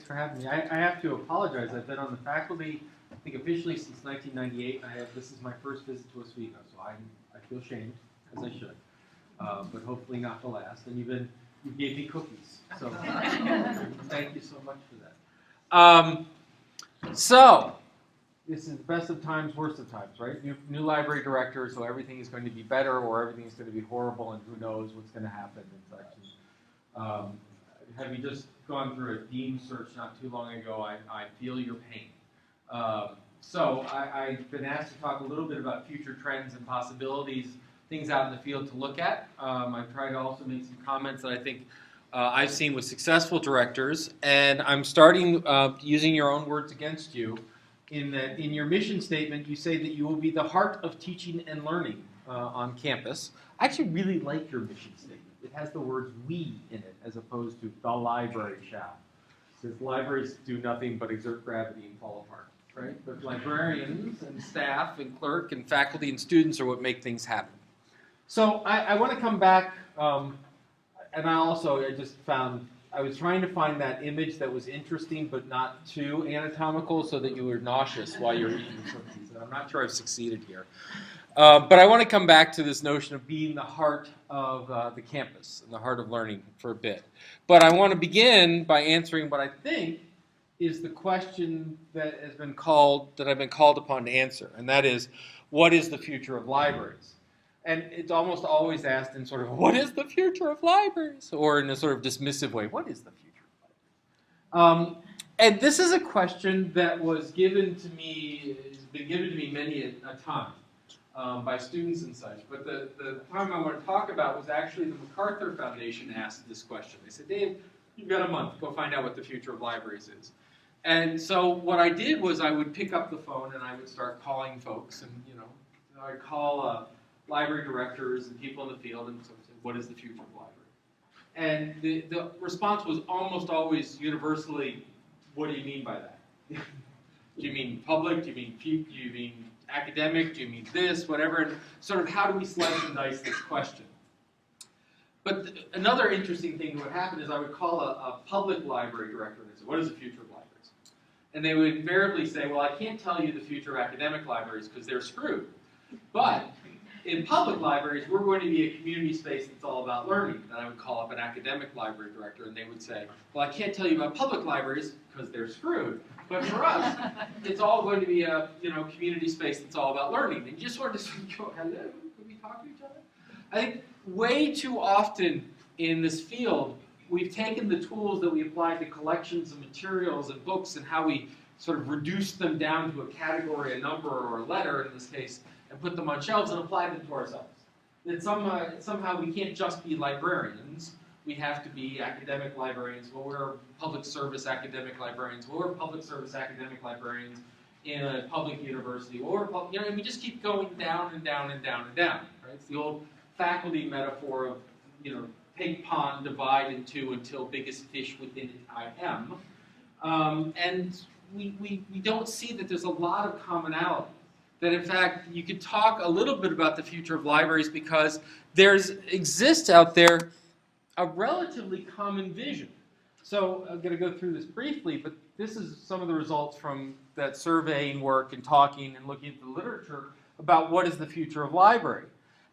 For having me. I have to apologize. I've been on the faculty, I think officially since 1998. This is my first visit to Oswego, so I feel shamed, as I should, but hopefully not the last. And you gave me cookies, so thank you so much for that. So this is the best of times, worst of times, right? New library director, so everything is going to be better or everything is going to be horrible, and who knows what's going to happen and such. Have you just gone through a dean search not too long ago? I feel your pain. So I've been asked to talk a little bit about future trends and possibilities, things out in the field to look at. I've tried to also make some comments that I think I've seen with successful directors, and I'm starting using your own words against you in that in your mission statement you say that you will be the heart of teaching and learning on campus. I actually really like your mission statement. It has the words "we" in it as opposed to "the library shall." Because libraries do nothing but exert gravity and fall apart, right? But librarians and staff and clerk and faculty and students are what make things happen. So I want to come back, and I just found, I was trying to find that image that was interesting but not too anatomical so that you were nauseous while you were eating the cookies. And I'm not sure I've succeeded here. But I want to come back to this notion of being the heart of the campus and the heart of learning for a bit. But I want to begin by answering what I think is the question that I've been called upon to answer, and that is, what is the future of libraries? And it's almost always asked in sort of, what is the future of libraries? Or in a sort of dismissive way, what is the future of libraries? And this is a question that was given to me, has been given to me many a time. By students and such. But the time I want to talk about was actually the MacArthur Foundation asked this question. They said, Dave, you've got a month. Go find out what the future of libraries is. And so what I did was I would pick up the phone and I would start calling folks. And, I'd call library directors and people in the field and sort of say, what is the future of library? And the response was almost always universally, what do you mean by that? Do you mean public? Do you mean academic? Do you mean this? Whatever. And sort of how do we slice and dice this question? But another interesting thing that would happen is I would call a public library director and say, what is the future of libraries? And they would invariably say, well, I can't tell you the future of academic libraries because they're screwed. But in public libraries, we're going to be a community space that's all about learning. And I would call up an academic library director and they would say, well, I can't tell you about public libraries because they're screwed. But for us, it's all going to be a community space that's all about learning. And you just sort of go, hello, can we talk to each other? I think way too often in this field, we've taken the tools that we apply to collections of materials and books and how we sort of reduce them down to a category, a number, or a letter in this case, and put them on shelves and apply them to ourselves. That somehow we can't just be librarians. We have to be academic librarians. Well, we're public service academic librarians. Well, we're public service academic librarians in a public university. Well, and we just keep going down and down and down and down. Right? It's the old faculty metaphor of, take pond, divide in two until biggest fish within it I am. And we don't see that there's a lot of commonality. That in fact, you could talk a little bit about the future of libraries because exists out there a relatively common vision. So I'm going to go through this briefly, but this is some of the results from that surveying work and talking and looking at the literature about what is the future of library.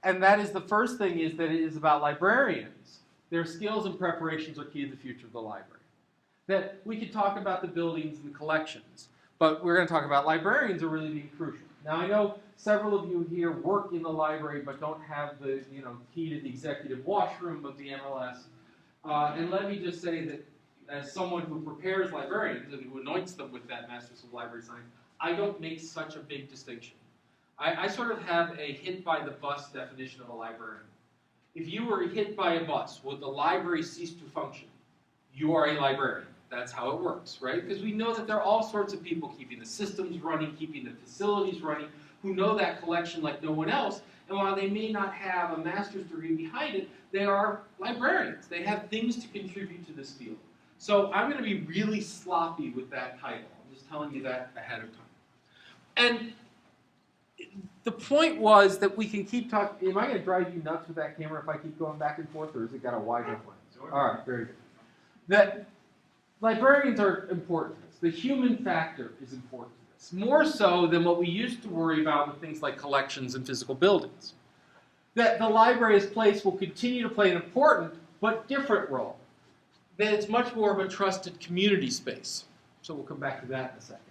And that is the first thing is that it is about librarians. Their skills and preparations are key to the future of the library. That we could talk about the buildings and the collections, but we're going to talk about librarians are really being crucial. Now I know several of you here work in the library but don't have the key to the executive washroom of the MLS. And let me just say that as someone who prepares librarians and who anoints them with that Master's of Library Science, I don't make such a big distinction. I sort of have a hit by the bus definition of a librarian. If you were hit by a bus, would the library cease to function? You are a librarian. That's how it works, right? Because we know that there are all sorts of people keeping the systems running, keeping the facilities running, who know that collection like no one else. And while they may not have a master's degree behind it, they are librarians. They have things to contribute to this field. So I'm going to be really sloppy with that title. I'm just telling you that ahead of time. And the point was that we can keep talking. Am I going to drive you nuts with that camera if I keep going back and forth, or has it got a wide enough lens? All right, very good. librarians are important to this. The human factor is important to this, more so than what we used to worry about with things like collections and physical buildings. That the library's place will continue to play an important but different role. That it's much more of a trusted community space. So we'll come back to that in a second.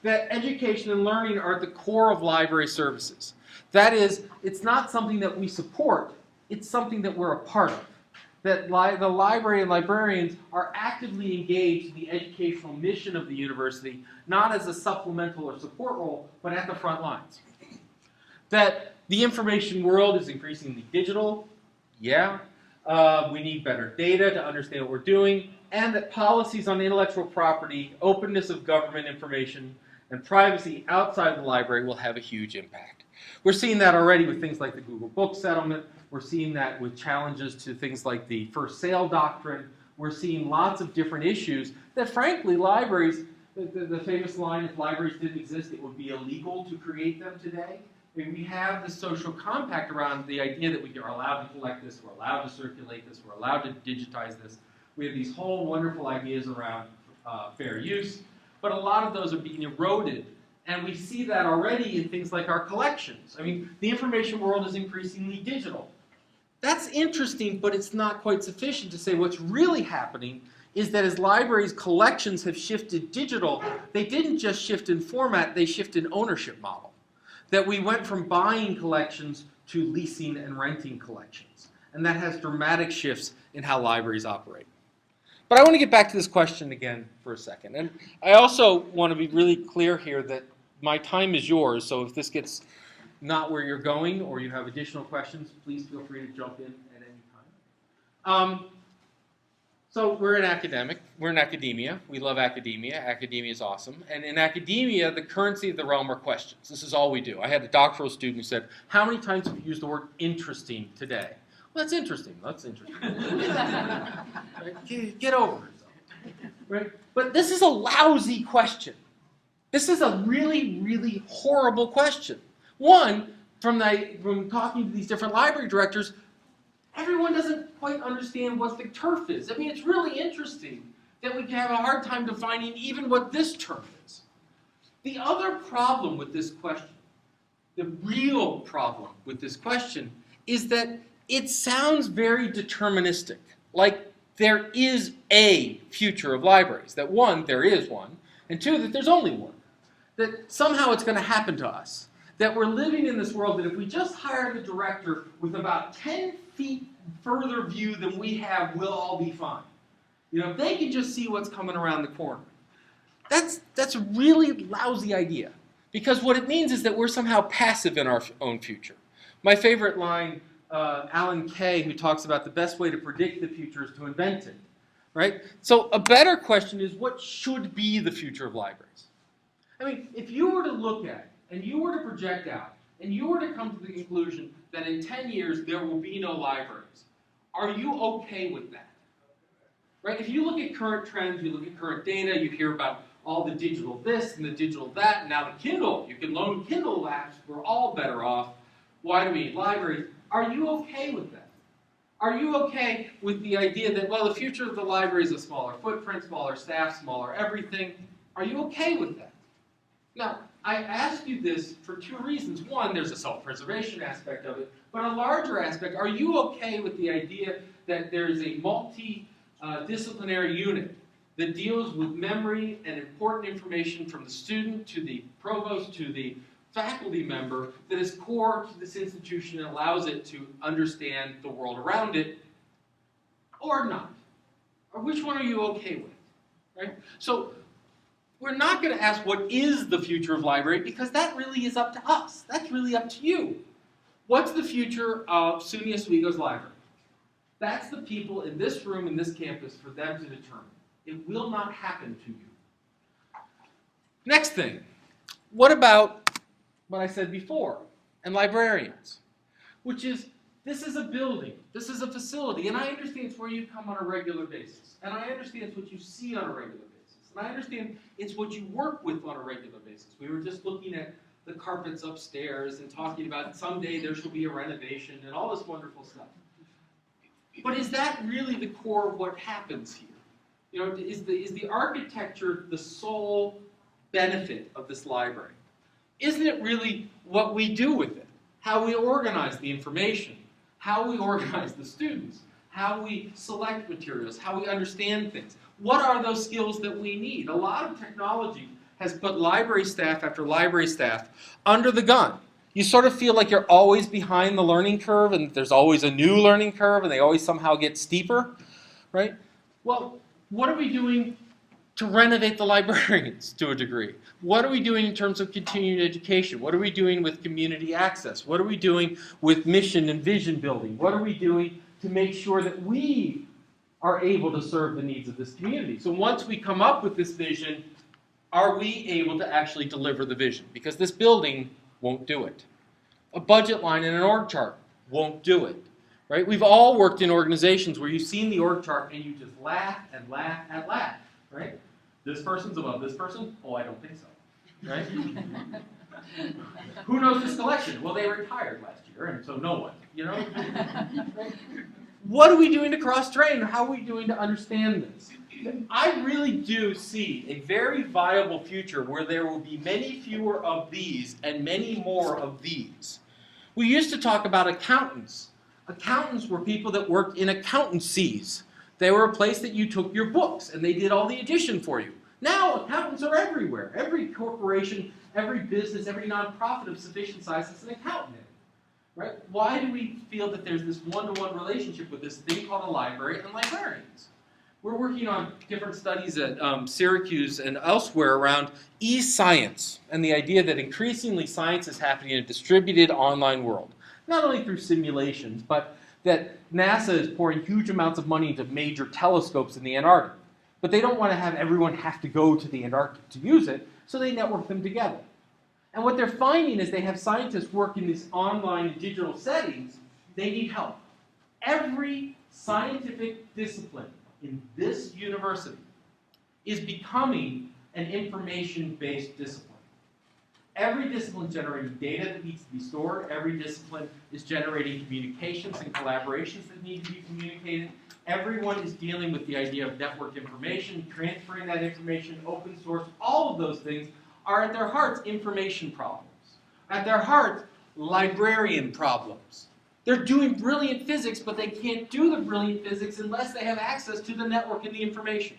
That education and learning are at the core of library services. That is, it's not something that we support, it's something that we're a part of. That the library and librarians are actively engaged in the educational mission of the university, not as a supplemental or support role, but at the front lines. That the information world is increasingly digital, yeah. We need better data to understand what we're doing, and that policies on intellectual property, openness of government information, and privacy outside of the library will have a huge impact. We're seeing that already with things like the Google Book settlement. We're seeing that with challenges to things like the first sale doctrine. We're seeing lots of different issues that, frankly, libraries, the famous line, if libraries didn't exist, it would be illegal to create them today. I mean, we have this social compact around the idea that we are allowed to collect this, we're allowed to circulate this, we're allowed to digitize this. We have these whole wonderful ideas around fair use, but a lot of those are being eroded. And we see that already in things like our collections. I mean, the information world is increasingly digital. That's interesting, but it's not quite sufficient to say what's really happening is that as libraries' collections have shifted digital, they didn't just shift in format, they shifted in ownership model. That we went from buying collections to leasing and renting collections. And that has dramatic shifts in how libraries operate. But I want to get back to this question again for a second. And I also want to be really clear here that my time is yours, so if this gets not where you're going or you have additional questions, please feel free to jump in at any time. So we're in academia. We love academia. Academia is awesome. And in academia, the currency of the realm are questions. This is all we do. I had a doctoral student who said, how many times have you used the word interesting today? Well, that's interesting. That's interesting. Right? Get over it. Right? But this is a lousy question. This is a really, really horrible question. One, from talking to these different library directors, everyone doesn't quite understand what the turf is. I mean, it's really interesting that we have a hard time defining even what this term is. The other problem with this question, the real problem with this question, is that it sounds very deterministic, like there is a future of libraries, that one, there is one, and two, that there's only one, that somehow it's going to happen to us, that we're living in this world that if we just hire the director with about 10 feet further view than we have, we'll all be fine. You know, if they can just see what's coming around the corner. That's a really lousy idea, because what it means is that we're somehow passive in our own future. My favorite line, Alan Kay, who talks about the best way to predict the future is to invent it, right? So a better question is, what should be the future of libraries? I mean, if you were to look at it, and you were to project out, and you were to come to the conclusion that in 10 years there will be no libraries, are you okay with that? Right? If you look at current trends, you look at current data, you hear about all the digital this and the digital that, and now the Kindle, you can loan Kindle apps, we're all better off. Why do we need libraries? Are you okay with that? Are you okay with the idea that, well, the future of the library is a smaller footprint, smaller staff, smaller everything? Are you okay with that? Now, I ask you this for two reasons. One, there's a self-preservation aspect of it, but a larger aspect, are you okay with the idea that there's a multi-disciplinary unit that deals with memory and important information from the student to the provost to the faculty member that is core to this institution and allows it to understand the world around it, or not? Or which one are you okay with? Right? So we're not going to ask what is the future of library, because that really is up to us. That's really up to you. What's the future of SUNY Oswego's library? That's the people in this room, in this campus, for them to determine. It will not happen to you. Next thing, what about what I said before, and librarians? Which is, this is a building, this is a facility, and I understand it's where you come on a regular basis, and I understand it's what you see on a regular basis. And I understand it's what you work with on a regular basis. We were just looking at the carpets upstairs and talking about someday there shall be a renovation and all this wonderful stuff. But is that really the core of what happens here? You know, is the architecture the sole benefit of this library? Isn't it really what we do with it? How we organize the information, how we organize the students, how we select materials, how we understand things. What are those skills that we need? A lot of technology has put library staff after library staff under the gun. You sort of feel like you're always behind the learning curve, and there's always a new learning curve, and they always somehow get steeper, right? Well, what are we doing to renovate the librarians to a degree? What are we doing in terms of continuing education? What are we doing with community access? What are we doing with mission and vision building? What are we doing to make sure that we are able to serve the needs of this community? So once we come up with this vision, are we able to actually deliver the vision? Because this building won't do it. A budget line and an org chart won't do it. Right? We've all worked in organizations where you've seen the org chart and you just laugh and laugh and laugh. Right? This person's above this person? Oh, I don't think so. Right? Who knows this collection? Well, they retired last year, and so no one. You know? Right? What are we doing to cross-train? How are we doing to understand this? I really do see a very viable future where there will be many fewer of these and many more of these. We used to talk about accountants. Accountants were people that worked in accountancies. They were a place that you took your books and they did all the addition for you. Now accountants are everywhere. Every corporation, every business, every nonprofit of sufficient size has an accountant in it. Right? Why do we feel that there's this one-to-one relationship with this thing called a library and librarians? We're working on different studies at Syracuse and elsewhere around e-science and the idea that increasingly science is happening in a distributed online world. Not only through simulations, but that NASA is pouring huge amounts of money into major telescopes in the Antarctic. But they don't want to have everyone have to go to the Antarctic to use it, so they network them together. And what they're finding is they have scientists work in these online and digital settings. They need help. Every scientific discipline in this university is becoming an information-based discipline. Every discipline is generating data that needs to be stored. Every discipline is generating communications and collaborations that need to be communicated. Everyone is dealing with the idea of network information, transferring that information, open source. All of those things are at their hearts information problems. At their hearts, librarian problems. They're doing brilliant physics, but they can't do the brilliant physics unless they have access to the network and the information.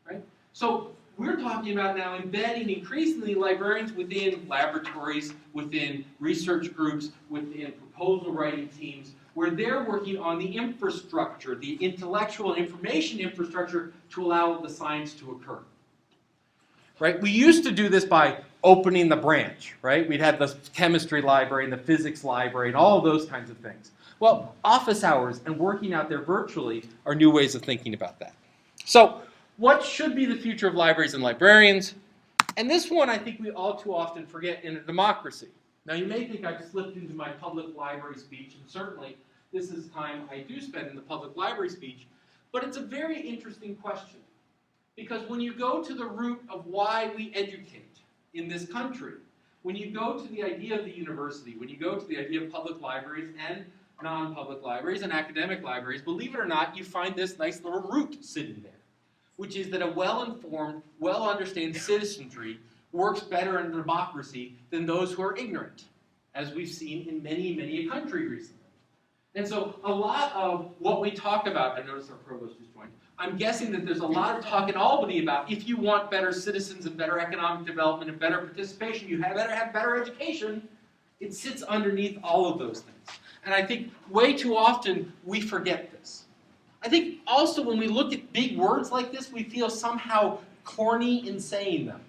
Right? So we're talking about now embedding increasingly librarians within laboratories, within research groups, within proposal writing teams, where they're working on the infrastructure, the intellectual information infrastructure to allow the science to occur. Right? We used to do this by opening the branch, right? We'd have the chemistry library and the physics library and all of those kinds of things. Well, office hours and working out there virtually are new ways of thinking about that. So, what should be the future of libraries and librarians? And this one I think we all too often forget in a democracy. Now you may think I've slipped into my public library speech, and certainly this is time I do spend in the public library speech, but it's a very interesting question. Because when you go to the root of why we educate in this country, when you go to the idea of the university, when you go to the idea of public libraries and non-public libraries and academic libraries, believe it or not, you find this nice little root sitting there, which is that a well-informed, well-understood citizenry works better in a democracy than those who are ignorant, as we've seen in many, many a country recently. And so a lot of what we talk about, I noticed our provost just joined, I'm guessing that there's a lot of talk in Albany about if you want better citizens and better economic development and better participation, you better have better education. It sits underneath all of those things. And I think way too often we forget this. I think also when we look at big words like this, we feel somehow corny in saying them.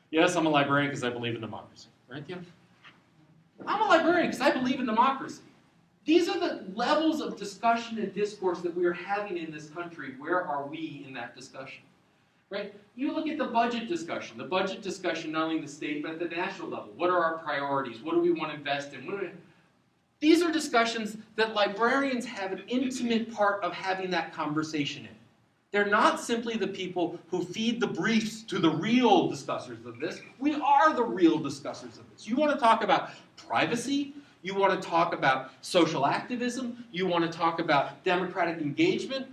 Yes, I'm a librarian because I believe in democracy. Right, Kim? I'm a librarian because I believe in democracy. These are the levels of discussion and discourse that we are having in this country. Where are we in that discussion? Right? You look at the budget discussion not only in the state but at the national level. What are our priorities? What do we want to invest in? These are discussions that librarians have an intimate part of having that conversation in. They're not simply the people who feed the briefs to the real discussers of this. We are the real discussers of this. You want to talk about privacy? You want to talk about social activism? You want to talk about democratic engagement?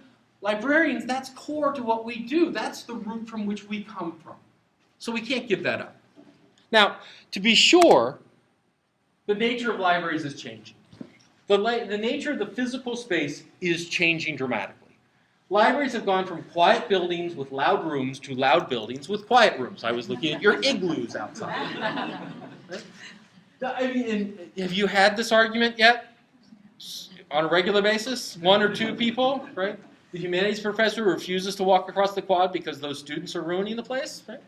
Librarians, that's core to what we do. That's the root from which we come from. So we can't give that up. Now, to be sure, the nature of libraries is changing. The nature of the physical space is changing dramatically. Libraries have gone from quiet buildings with loud rooms to loud buildings with quiet rooms. I was looking at your igloos outside. I mean, have you had this argument yet? On a regular basis? One or two people, right? The humanities professor refuses to walk across the quad because those students are ruining the place, right?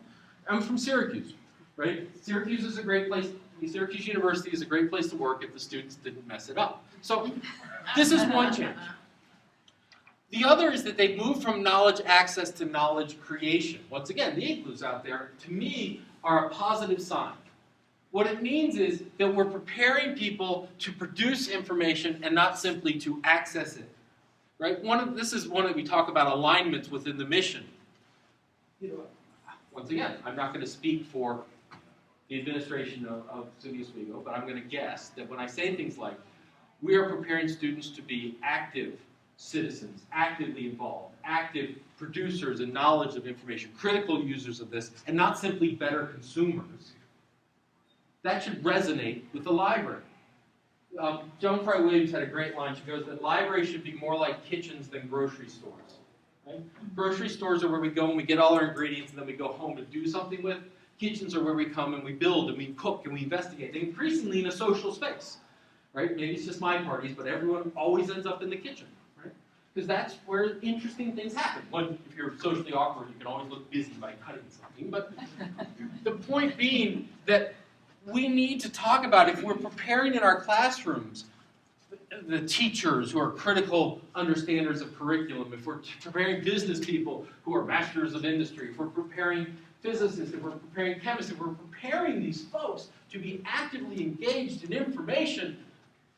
I'm from Syracuse, right? Syracuse is a great place. Syracuse University is a great place to work if the students didn't mess it up. So this is one change. The other is that they've moved from knowledge access to knowledge creation. Once again, the igloos out there, to me, are a positive sign. What it means is that we're preparing people to produce information and not simply to access it. Right? This is one that we talk about alignments within the mission. Once again, I'm not going to speak for the administration of SUNY Oswego, but I'm going to guess that when I say things like, we are preparing students to be active citizens, actively involved, active producers and knowledge of information, critical users of this, and not simply better consumers, that should resonate with the library. Joan Fry Williams had a great line. She goes that libraries should be more like kitchens than grocery stores. Right? Grocery stores are where we go and we get all our ingredients and then we go home to do something with. Kitchens are where we come and we build and we cook and we investigate. They're increasingly in a social space. Right? Maybe it's just my parties, but everyone always ends up in the kitchen. Right? Because that's where interesting things happen. One, if you're socially awkward, you can always look busy by cutting something. But the point being that we need to talk about, if we're preparing in our classrooms the teachers who are critical understanders of curriculum, if we're preparing business people who are masters of industry, if we're preparing physicists, if we're preparing chemists, if we're preparing these folks to be actively engaged in information,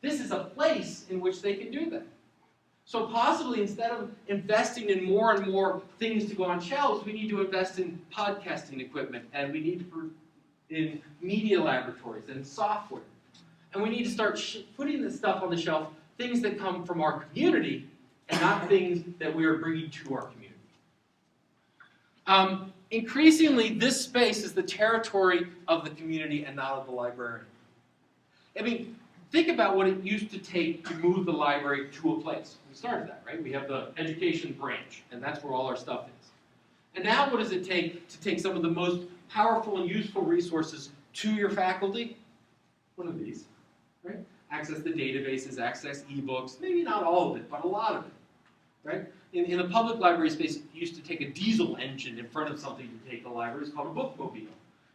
this is a place in which they can do that. So possibly instead of investing in more and more things to go on shelves, we need to invest in podcasting equipment, and we need to in media laboratories and software. And we need to start putting this stuff on the shelf, things that come from our community and not things that we are bringing to our community. Increasingly, this space is the territory of the community and not of the librarian. I mean, think about what it used to take to move the library to a place. We started that, right? We have the education branch, and that's where all our stuff is. And now what does it take to take some of the most powerful and useful resources to your faculty? One of these, right? Access the databases, access ebooks, maybe not all of it, but a lot of it, right? In the public library space, it used to take a diesel engine in front of something to take the library. It's called a bookmobile.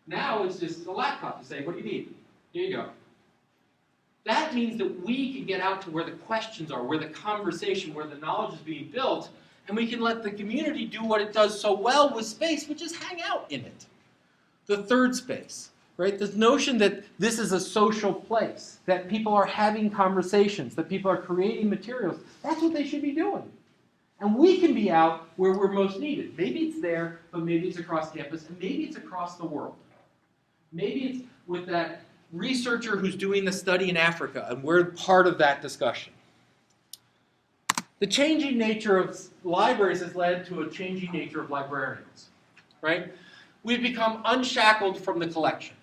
Now it's just a laptop to say, what do you need? Here you go. That means that we can get out to where the questions are, where the conversation, where the knowledge is being built, and we can let the community do what it does so well with space, which is hang out in it. The third space, right? This notion that this is a social place, that people are having conversations, that people are creating materials, that's what they should be doing. And we can be out where we're most needed. Maybe it's there, but maybe it's across campus, and maybe it's across the world. Maybe it's with that researcher who's doing the study in Africa, and we're part of that discussion. The changing nature of libraries has led to a changing nature of librarians, right? We've become unshackled from the collection.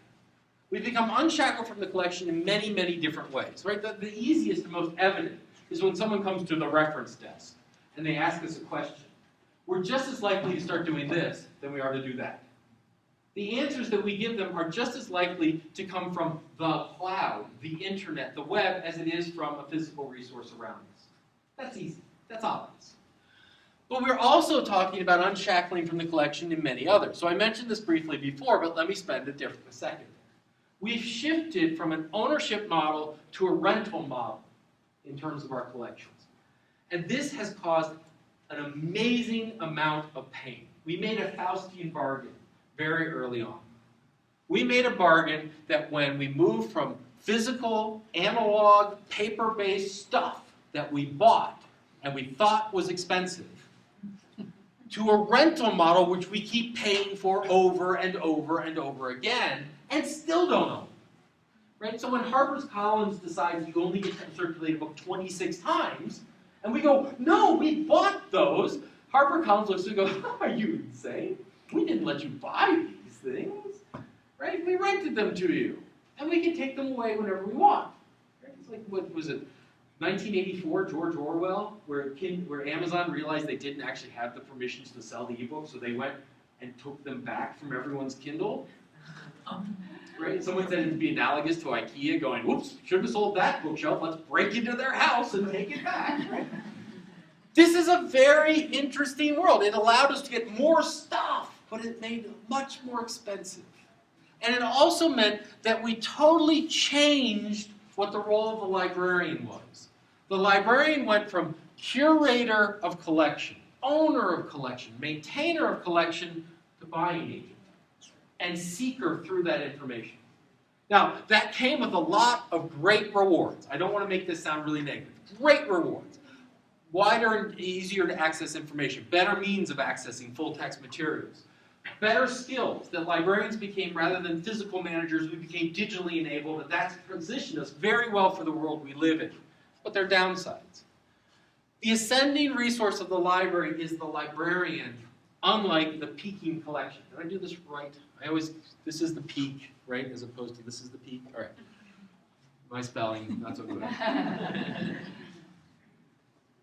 We've become unshackled from the collection in many, many different ways, right? The easiest and most evident is when someone comes to the reference desk and they ask us a question. We're just as likely to start doing this than we are to do that. The answers that we give them are just as likely to come from the cloud, the internet, the web, as it is from a physical resource around us. That's easy. That's obvious. But we're also talking about unshackling from the collection in many others. So I mentioned this briefly before, but let me spend a second. We've shifted from an ownership model to a rental model in terms of our collections. And this has caused an amazing amount of pain. We made a Faustian bargain very early on. We made a bargain that when we moved from physical, analog, paper-based stuff that we bought and we thought was expensive, to a rental model which we keep paying for over and over and over again and still don't own. Right? So when HarperCollins decides you only get to circulate a book 26 times, And we go, no, we bought those. HarperCollins looks and goes, are you insane? We didn't let you buy these things, right? We rented them to you. And we can take them away whenever we want. Right? It's like, what was it, 1984, George Orwell, where Amazon realized they didn't actually have the permissions to sell the ebook, so they went and took them back from everyone's Kindle. Right? Someone said it'd be analogous to IKEA going, whoops, should have sold that bookshelf, let's break into their house and take it back. Right? This is a very interesting world. It allowed us to get more stuff, but it made it much more expensive. And it also meant that we totally changed what the role of the librarian was. The librarian went from curator of collection, owner of collection, maintainer of collection, to buying agent and seeker through that information. Now, that came with a lot of great rewards. I don't want to make this sound really negative. Great rewards. Wider and easier to access information, better means of accessing full-text materials, better skills that librarians became, rather than physical managers, we became digitally enabled, and that's positioned us very well for the world we live in. But there are downsides. The ascending resource of the library is the librarian, unlike the peaking collection. Did I do this right? This is the peak, right, as opposed to this is the peak? All right. My spelling, not so good.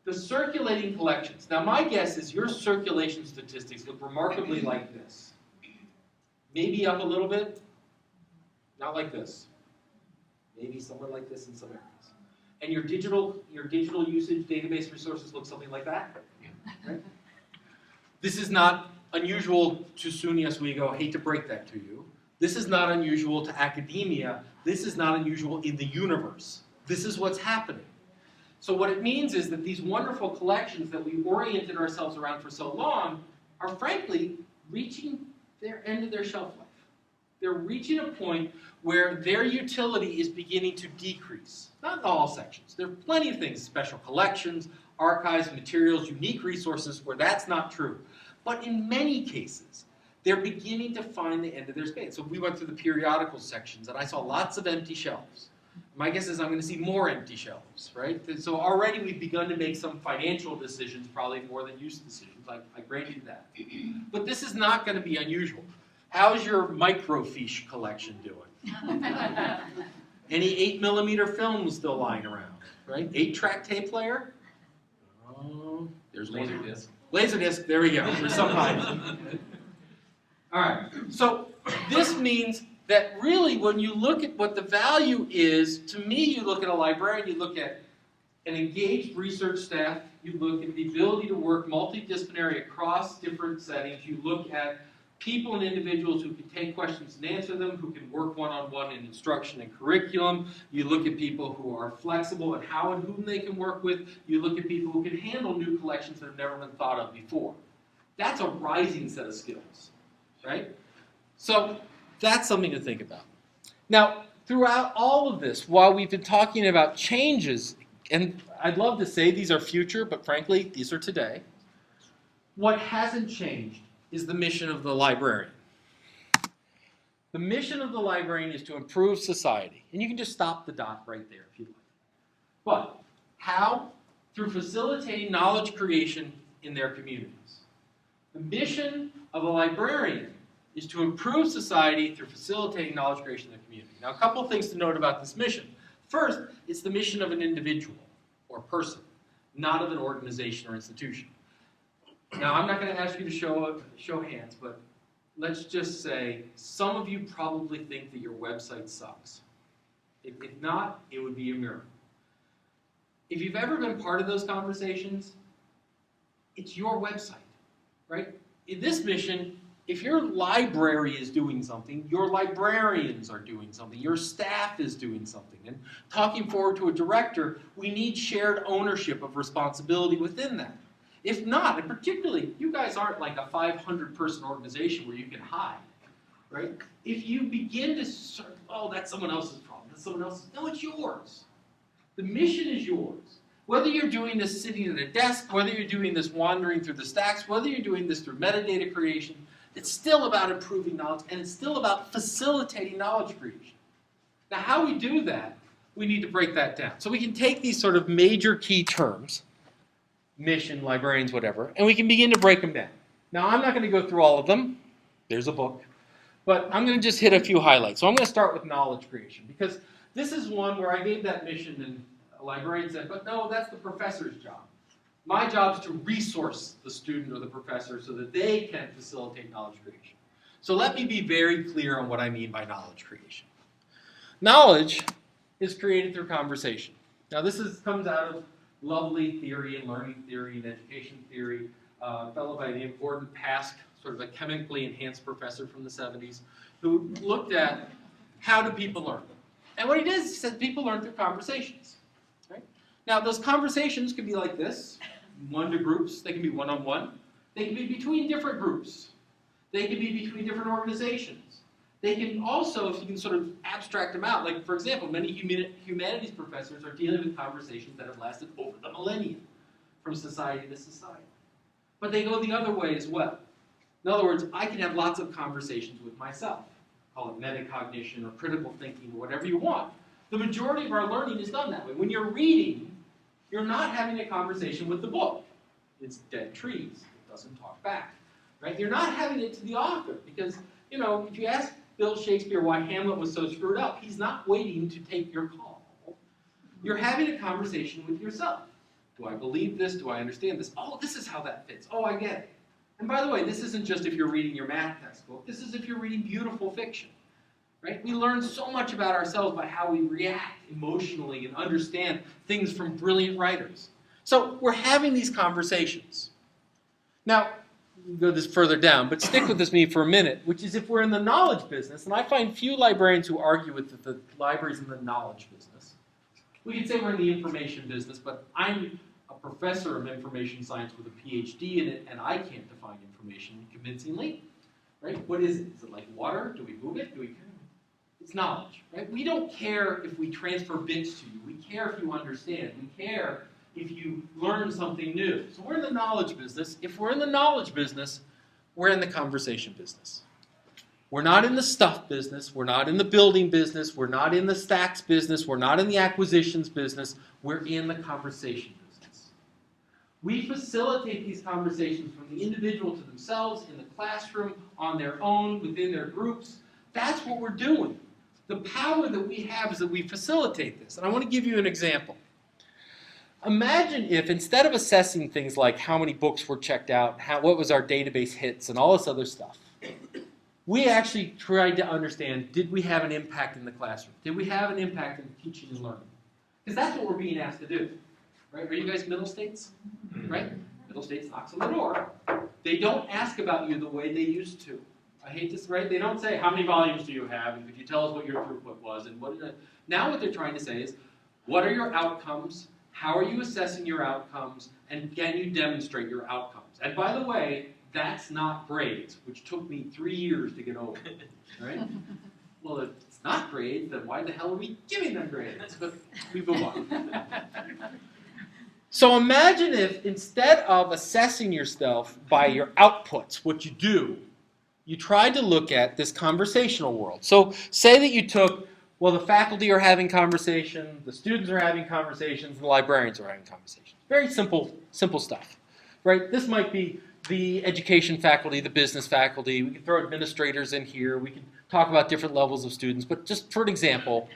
The circulating collections. Now, my guess is your circulation statistics look remarkably like this. Maybe up a little bit, not like this. Maybe somewhere like this in some areas. And your digital usage database resources look something like that. Right? This is not unusual to SUNY Oswego. I hate to break that to you. This is not unusual to academia. This is not unusual in the universe. This is what's happening. So what it means is that these wonderful collections that we oriented ourselves around for so long are frankly reaching their end of their shelf life. They're reaching a point where their utility is beginning to decrease. Not in all sections. There are plenty of things, special collections, archives, materials, unique resources where that's not true. But in many cases, they're beginning to find the end of their span. So we went through the periodical sections and I saw lots of empty shelves. My guess is I'm going to see more empty shelves, right? So already we've begun to make some financial decisions, probably more than use decisions. I grant you that. But this is not going to be unusual. How's your microfiche collection doing? Any 8mm film still lying around, right? 8-track tape player? Oh, there's Laserdisc. Laserdisc, there we go, for some kind. All right, so this means that really when you look at what the value is, to me you look at a librarian, you look at an engaged research staff, you look at the ability to work multidisciplinary across different settings, you look at people and individuals who can take questions and answer them, who can work one-on-one in instruction and curriculum. You look at people who are flexible and how and whom they can work with. You look at people who can handle new collections that have never been thought of before. That's a rising set of skills, right? So that's something to think about. Now, throughout all of this, while we've been talking about changes, and I'd love to say these are future, but frankly, these are today, what hasn't changed is the mission of the librarian. The mission of the librarian is to improve society. And you can just stop the dot right there if you like. But how? Through facilitating knowledge creation in their communities. The mission of a librarian is to improve society through facilitating knowledge creation in the community. Now, a couple of things to note about this mission. First, it's the mission of an individual or person, not of an organization or institution. Now, I'm not going to ask you to show hands, but let's just say some of you probably think that your website sucks. If not, it would be a miracle. If you've ever been part of those conversations, it's your website, right? In this mission, if your library is doing something, your librarians are doing something, your staff is doing something. And talking forward to a director, we need shared ownership of responsibility within that. If not, and particularly, you guys aren't like a 500-person organization where you can hide, right? If you begin to sort of, oh, that's someone else's problem, that's someone else's, no, it's yours. The mission is yours. Whether you're doing this sitting at a desk, whether you're doing this wandering through the stacks, whether you're doing this through metadata creation, it's still about improving knowledge, and it's still about facilitating knowledge creation. Now, how we do that, we need to break that down. So we can take these sort of major key terms, mission, librarians, whatever, and we can begin to break them down. Now, I'm not going to go through all of them. There's a book. But I'm going to just hit a few highlights. So I'm going to start with knowledge creation, because this is one where I gave that mission and a librarian said, but no, that's the professor's job. My job is to resource the student or the professor so that they can facilitate knowledge creation. So let me be very clear on what I mean by knowledge creation. Knowledge is created through conversation. Now this comes out of lovely theory and learning theory and education theory, a fellow by the name of Gordon Pask, sort of a chemically enhanced professor from the 70s, who looked at how do people learn. And what he did is he said people learn through conversations. Right? Now those conversations can be like this, one to groups, they can be one-on-one, they can be between different groups, they can be between different organizations. They can also, if you can sort of abstract them out, like for example, many humanities professors are dealing with conversations that have lasted over the millennium, from society to society. But they go the other way as well. In other words, I can have lots of conversations with myself. Call it metacognition or critical thinking or whatever you want. The majority of our learning is done that way. When you're reading, you're not having a conversation with the book. It's dead trees. It doesn't talk back. Right? You're not having it to the author because, you know, if you ask Bill Shakespeare why Hamlet was so screwed up, he's not waiting to take your call. You're having a conversation with yourself. Do I believe this? Do I understand this? Oh, this is how that fits. Oh, I get it. And by the way, this isn't just if you're reading your math textbook. This is if you're reading beautiful fiction. Right? We learn so much about ourselves by how we react emotionally and understand things from brilliant writers. So we're having these conversations. Now, we'll go this further down, but stick with me for a minute, which is if we're in the knowledge business, and I find few librarians who argue with the libraries in the knowledge business. We could say we're in the information business, but I'm a professor of information science with a PhD in it, and I can't define information convincingly. Right? What is it? Is it like water? Do we move it? It's knowledge. Right? We don't care if we transfer bits to you. We care if you understand. We care if you learn something new. So we're in the knowledge business. If we're in the knowledge business, we're in the conversation business. We're not in the stuff business. We're not in the building business. We're not in the stacks business. We're not in the acquisitions business. We're in the conversation business. We facilitate these conversations from the individual to themselves, in the classroom, on their own, within their groups. That's what we're doing. The power that we have is that we facilitate this. And I want to give you an example. Imagine if instead of assessing things like how many books were checked out, what was our database hits, and all this other stuff, we actually tried to understand, did we have an impact in the classroom? Did we have an impact in teaching and learning? Because that's what we're being asked to do. Right? Are you guys middle states? Right? Middle states knocks on the door. They don't ask about you the way they used to. I hate this, right? They don't say, how many volumes do you have? And could you tell us what your throughput was? And now what they're trying to say is, what are your outcomes? How are you assessing your outcomes? And can you demonstrate your outcomes? And by the way, that's not grades, which took me 3 years to get over. Right? Well, if it's not grades, then why the hell are we giving them grades? But we move on. So imagine if instead of assessing yourself by your outputs, what you do, you tried to look at this conversational world. So say that you took, well, the faculty are having conversation, the students are having conversations, and the librarians are having conversations. Very simple stuff, right? This might be the education faculty, the business faculty. We can throw administrators in here. We can talk about different levels of students, but just for an example,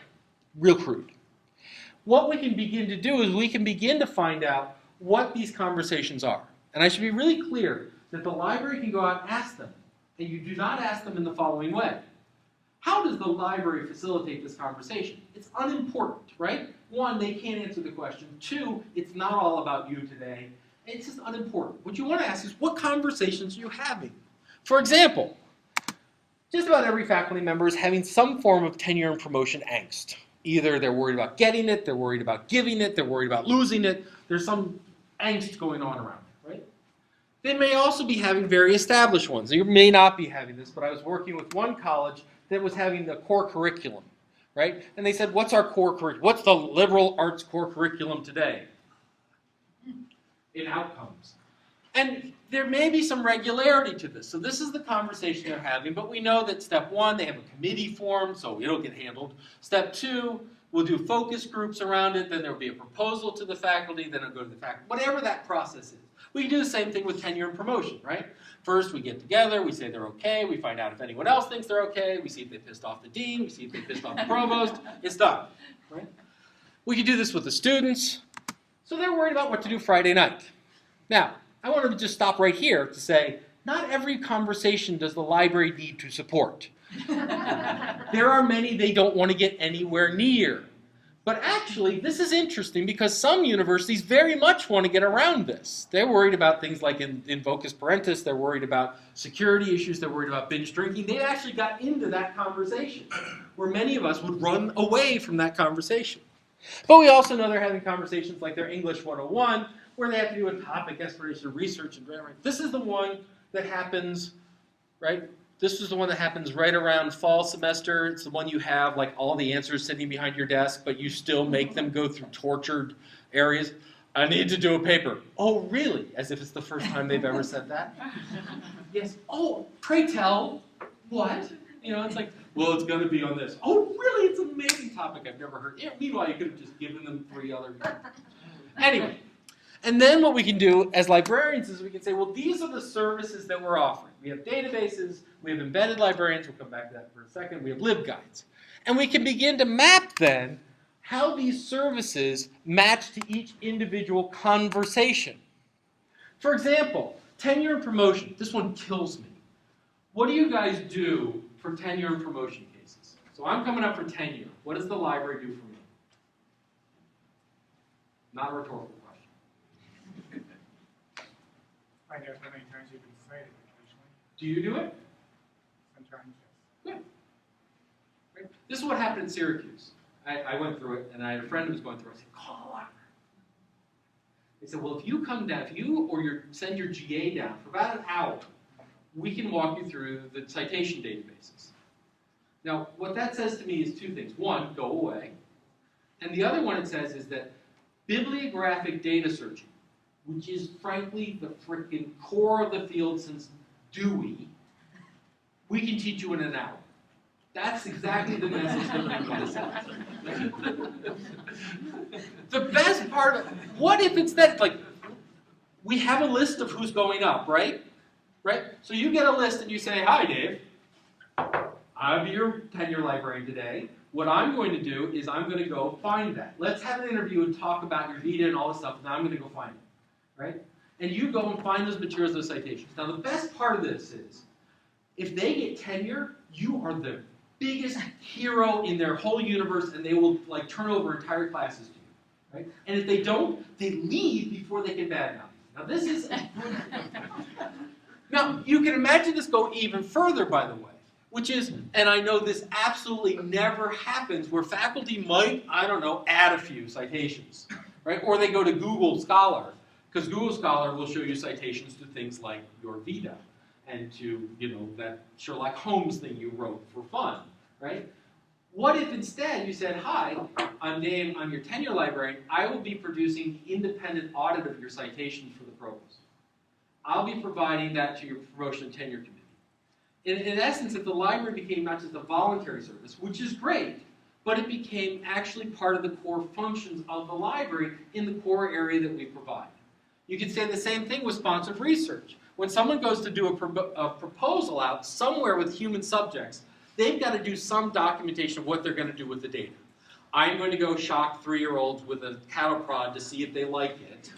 real crude. What we can begin to do is we can begin to find out what these conversations are. And I should be really clear that the library can go out and ask them, and you do not ask them in the following way. How does the library facilitate this conversation? It's unimportant, right? One, they can't answer the question. Two, it's not all about you today. It's just unimportant. What you want to ask is, what conversations are you having? For example, just about every faculty member is having some form of tenure and promotion angst. Either they're worried about getting it, they're worried about giving it, they're worried about losing it. There's some angst going on around it, right? They may also be having very established ones. You may not be having this, but I was working with one college that was having the core curriculum, right? And they said, what's our core curriculum? What's the liberal arts core curriculum today? In outcomes. And there may be some regularity to this. So this is the conversation they're having, but we know that step one, they have a committee formed, so it'll get handled. Step two, We'll do focus groups around it, then there'll be a proposal to the faculty, then it'll go to the faculty, whatever that process is. We can do the same thing with tenure and promotion, right? First, we get together, we say they're okay, we find out if anyone else thinks they're okay, we see if they pissed off the dean, we see if they pissed off the provost, it's done, right? We can do this with the students. So they're worried about what to do Friday night. Now, I want to just stop right here to say, not every conversation does the library need to support. There are many they don't want to get anywhere near. But actually, this is interesting because some universities very much want to get around this. They're worried about things like in Vocus Parentis, they're worried about security issues, they're worried about binge drinking. They actually got into that conversation, where many of us would run away from that conversation. But we also know they're having conversations like their English 101, where they have to do a topic exploration, research, and grammar. This is the one that happens, right? This is the one that happens right around fall semester. It's the one you have like all the answers sitting behind your desk, but you still make them go through tortured areas. I need to do a paper. Oh, really? As if it's the first time they've ever said that. Yes. Oh, pray tell. What? You know, it's like, well, it's going to be on this. Oh, really? It's an amazing topic I've never heard. Yeah, meanwhile, you could have just given them 3 other. Anyway. And then what we can do as librarians is we can say, well, these are the services that we're offering. We have databases, we have embedded librarians, we'll come back to that for a second, we have LibGuides. And we can begin to map then how these services match to each individual conversation. For example, tenure and promotion. This one kills me. What do you guys do for tenure and promotion cases? So I'm coming up for tenure. What does the library do for me? Not a rhetorical question. Find out how many times you've been cited occasionally. Do you do it? Sometimes, yes. Good. Right. This is what happened in Syracuse. I went through it, and I had a friend who was going through it. I said, call the library. They said, well, if you come down, if you or send your GA down for about an hour, we can walk you through the citation databases. Now, what that says to me is 2 things. One, go away. And the other one it says is that bibliographic data searching, which is frankly the frickin' core of the field since Dewey, we can teach you in an hour. That's exactly the message that we want to send. The best part of it, what if it's that, like, we have a list of who's going up, right? Right? So you get a list and you say, hi, Dave. I'll be your tenure librarian today. What I'm going to do is I'm going to go find that. Let's have an interview and talk about your Vita and all this stuff, and I'm going to go find it. Right? And you go and find those materials, those citations. Now, the best part of this is, if they get tenure, you are the biggest hero in their whole universe, and they will like turn over entire classes to you. Right? And if they don't, they leave before they can badmouth you. Now, this is a good Now, you can imagine this go even further, by the way, which is, and I know this absolutely never happens, where faculty might, I don't know, add a few citations, right? Or they go to Google Scholar, because Google Scholar will show you citations to things like your Vita and to, you know, that Sherlock Holmes thing you wrote for fun, right? What if instead you said, hi, I'm Dave, I'm your tenure librarian, I will be producing independent audit of your citations for the provost. I'll be providing that to your promotion and tenure committee. In essence, if the library became not just a voluntary service, which is great, but it became actually part of the core functions of the library in the core area that we provide. You could say the same thing with sponsored research. When someone goes to do a proposal out somewhere with human subjects, they've got to do some documentation of what they're going to do with the data. I'm going to go shock 3-year-olds with a cattle prod to see if they like it.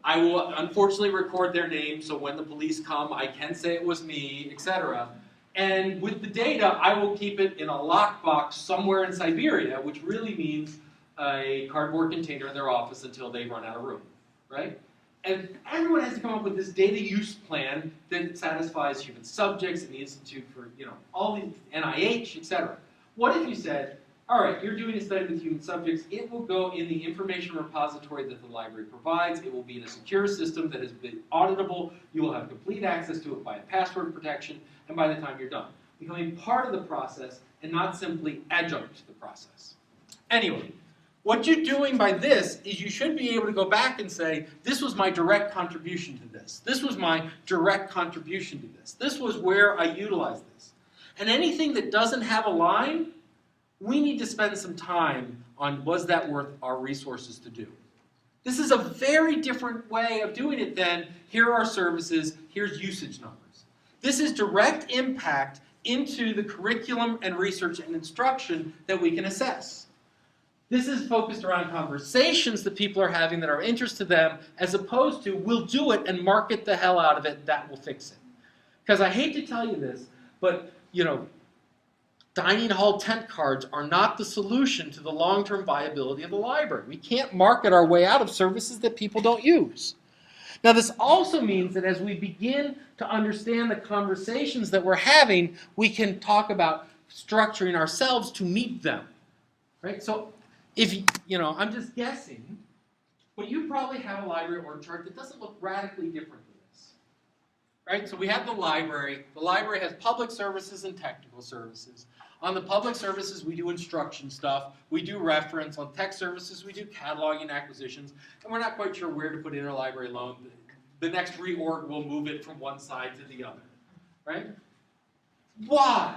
I will unfortunately record their name, so when the police come, I can say it was me, etc. And with the data, I will keep it in a lockbox somewhere in Siberia, which really means a cardboard container in their office until they run out of room, right? And everyone has to come up with this data use plan that satisfies human subjects and the Institute for, you know, all these, NIH, etc. What if you said, all right, you're doing a study with human subjects, it will go in the information repository that the library provides, it will be in a secure system that has been auditable, you will have complete access to it by a password protection, and by the time you're done, becoming part of the process and not simply adjunct to the process. Anyway, what you're doing by this is you should be able to go back and say, this was my direct contribution to this. This was my direct contribution to this. This was where I utilized this. And anything that doesn't have a line, we need to spend some time on was that worth our resources to do. This is a very different way of doing it than here are our services, here's usage numbers. This is direct impact into the curriculum and research and instruction that we can assess. This is focused around conversations that people are having that are of interest to them, as opposed to we'll do it and market the hell out of it, that will fix it. Because I hate to tell you this, but dining hall tent cards are not the solution to the long-term viability of the library. We can't market our way out of services that people don't use. Now, this also means that as we begin to understand the conversations that we're having, we can talk about structuring ourselves to meet them. Right? So, I'm just guessing, but you probably have a library org chart that doesn't look radically different than this. Right? So we have the library. The library has public services and technical services. On the public services, we do instruction stuff. We do reference. On tech services, we do cataloging acquisitions. And we're not quite sure where to put interlibrary loan. The next reorg will move it from one side to the other. Right? Why?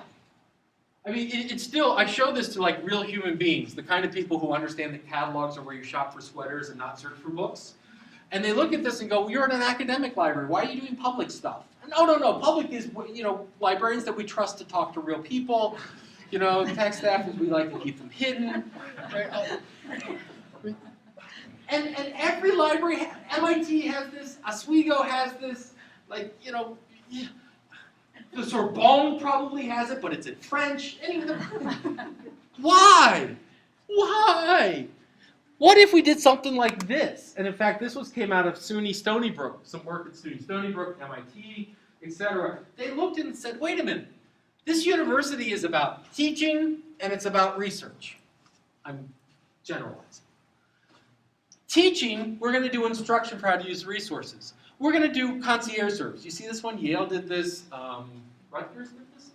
I mean, it's still, I show this to like real human beings, the kind of people who understand that catalogs are where you shop for sweaters and not search for books. And they look at this and go, well, you're in an academic library. Why are you doing public stuff? No. Public is, librarians that we trust to talk to real people. Tech staff, we like to keep them hidden. Right? And every library, MIT has this, Oswego has this, the Sorbonne probably has it, but it's in French. Why? Why? What if we did something like this? And in fact, this came out of SUNY Stony Brook, some work at SUNY Stony Brook, MIT, etc. They looked and said, wait a minute, this university is about teaching and it's about research. I'm generalizing. Teaching, we're going to do instruction for how to use resources. We're going to do concierge service. You see this one? Yale did this. Rutgers did this.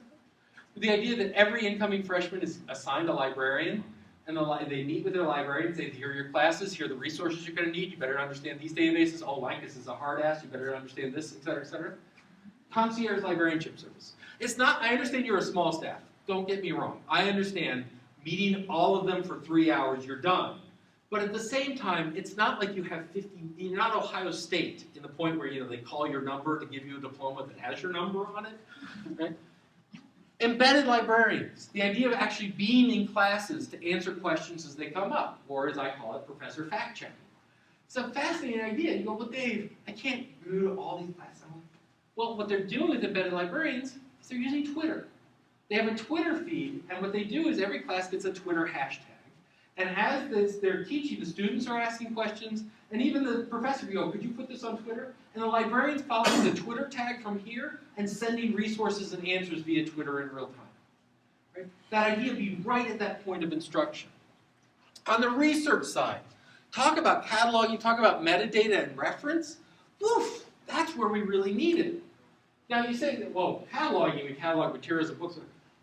The idea that every incoming freshman is assigned a librarian, and they meet with their librarian and say, here are your classes, here are the resources you're going to need, you better understand these databases, oh, Linus is a hard ass, you better understand this, etc., etc. Concierge librarianship service. It's not, I understand you're a small staff, don't get me wrong. I understand meeting all of them for 3 hours, you're done. But at the same time, it's not like you have 50, you're not Ohio State in the point where they call your number to give you a diploma that has your number on it. Right? Embedded librarians, the idea of actually being in classes to answer questions as they come up, or as I call it, professor fact checking. It's a fascinating idea. You go, well, Dave, I can't go to all these classes. Well, what they're doing with embedded librarians is they're using Twitter. They have a Twitter feed, and what they do is every class gets a Twitter hashtag. And as they're teaching, the students are asking questions, and even the professor will go, could you put this on Twitter? And the librarian's following the Twitter tag from here and sending resources and answers via Twitter in real time. Right? That idea of being right at that point of instruction. On the research side, talk about cataloging, talk about metadata and reference. Woof, that's where we really need it. Now you say, well, cataloging, we catalog materials and books.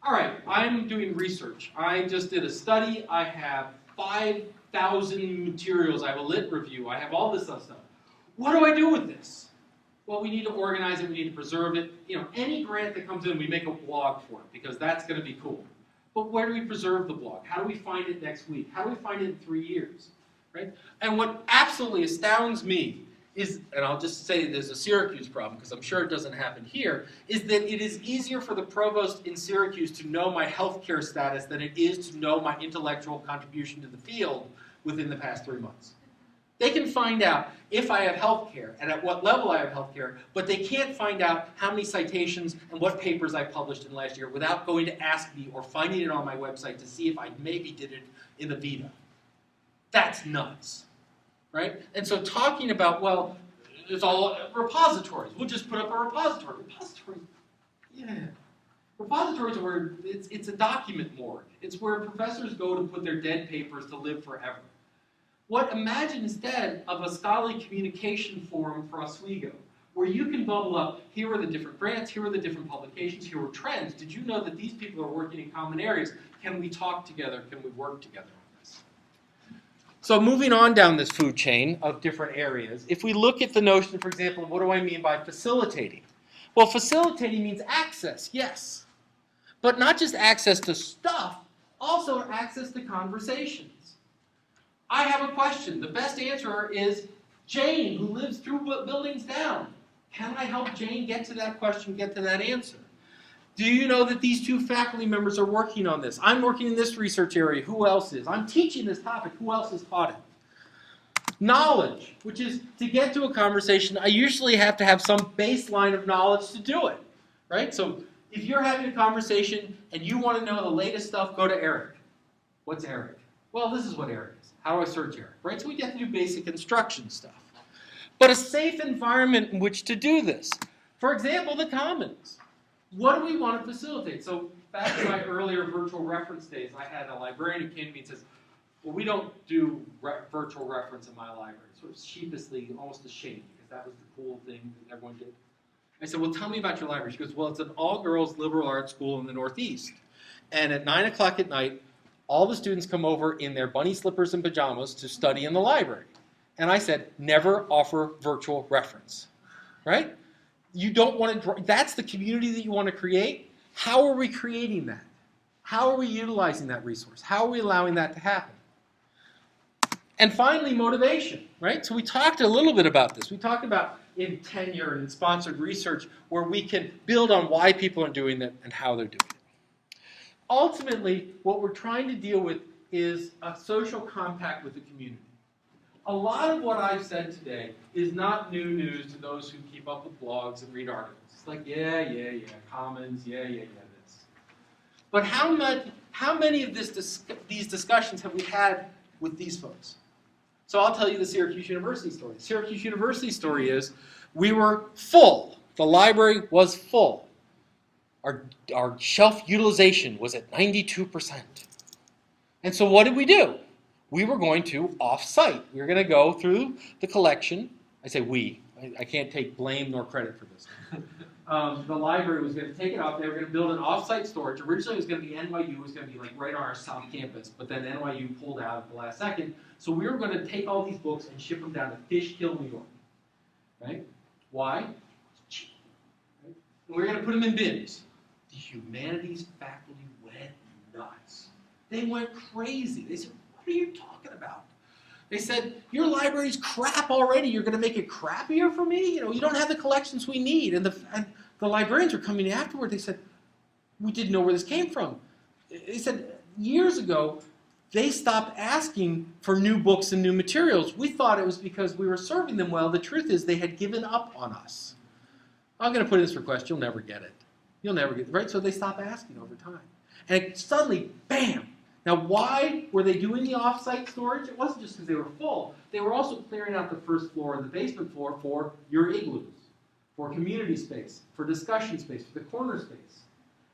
All right, I'm doing research. I just did a study. I have 5,000 materials. I have a lit review. I have all this other stuff. What do I do with this? Well, we need to organize it. We need to preserve it. Any grant that comes in, we make a blog for it because that's going to be cool. But where do we preserve the blog? How do we find it next week? How do we find it in 3 years? Right? And what absolutely astounds me is, and I'll just say there's a Syracuse problem because I'm sure it doesn't happen here, is that it is easier for the provost in Syracuse to know my healthcare status than it is to know my intellectual contribution to the field within the past 3 months. They can find out if I have healthcare and at what level I have healthcare, but they can't find out how many citations and what papers I published in last year without going to ask me or finding it on my website to see if I maybe did it in the Vita. That's nuts. Right? And so talking about, well, it's all repositories. We'll just put up a repository. Repositories, yeah. Repositories are where it's a document morgue. It's where professors go to put their dead papers to live forever. Imagine instead of a scholarly communication forum for Oswego, where you can bubble up, here are the different grants, here are the different publications, here are trends. Did you know that these people are working in common areas? Can we talk together? Can we work together? So moving on down this food chain of different areas, if we look at the notion, for example, what do I mean by facilitating? Well, facilitating means access, yes. But not just access to stuff, Also, access to conversations. I have a question. The best answer is Jane, who lives 2 buildings down. Can I help Jane get to that question, get to that answer? Do you know that these 2 faculty members are working on this? I'm working in this research area. Who else is? I'm teaching this topic. Who else has taught it? Knowledge, which is to get to a conversation, I usually have to have some baseline of knowledge to do it, right? So if you're having a conversation and you want to know the latest stuff, go to Eric. What's Eric? Well, this is what Eric is. How do I search Eric, right? So we have to do basic instruction stuff. But a safe environment in which to do this. For example, the Commons. What do we want to facilitate? So back in my earlier virtual reference days, I had a librarian who came to me and says, well, we don't do virtual reference in my library. Sort of sheepishly, almost ashamed, because that was the cool thing that everyone did. I said, well, tell me about your library. She goes, well, it's an all-girls liberal arts school in the Northeast. And at 9 o'clock at night, all the students come over in their bunny slippers and pajamas to study in the library. And I said, never offer virtual reference, right? You don't want to, that's the community that you want to create. How are we creating that? How are we utilizing that resource? How are we allowing that to happen? And finally, motivation, right? So we talked a little bit about this. We talked about in tenure and sponsored research where we can build on why people are doing it and how they're doing it. Ultimately, what we're trying to deal with is a social compact with the community. A lot of what I've said today is not new news to those who keep up with blogs and read articles. It's like, yeah, Commons, yeah, this. But how many of these discussions have we had with these folks? So I'll tell you the Syracuse University story. The Syracuse University story is we were full. The library was full. Our shelf utilization was at 92%. And so what did we do? We were going to off-site. We were going to go through the collection. I say we. I can't take blame nor credit for this. The library was going to take it off. They were going to build an off-site storage. Originally, it was going to be NYU. It was going to be like right on our south campus. But then NYU pulled out at the last second. So we were going to take all these books and ship them down to Fishkill, New York. Right? Why? It's cheap. Right? And we were going to put them in bins. The humanities faculty went nuts. They went crazy. They said, what are you talking about? They said, your library's crap already. You're going to make it crappier for me? You know, you don't have the collections we need. And the librarians were coming afterward. They said, we didn't know where this came from. They said, years ago, they stopped asking for new books and new materials. We thought it was because we were serving them well. The truth is they had given up on us. I'm going to put this request. You'll never get it. You'll never get it. Right? So they stopped asking over time. And suddenly, bam! Now, why were they doing the off-site storage? It wasn't just because they were full. They were also clearing out the first floor and the basement floor for your igloos, for community space, for discussion space, for the corner space.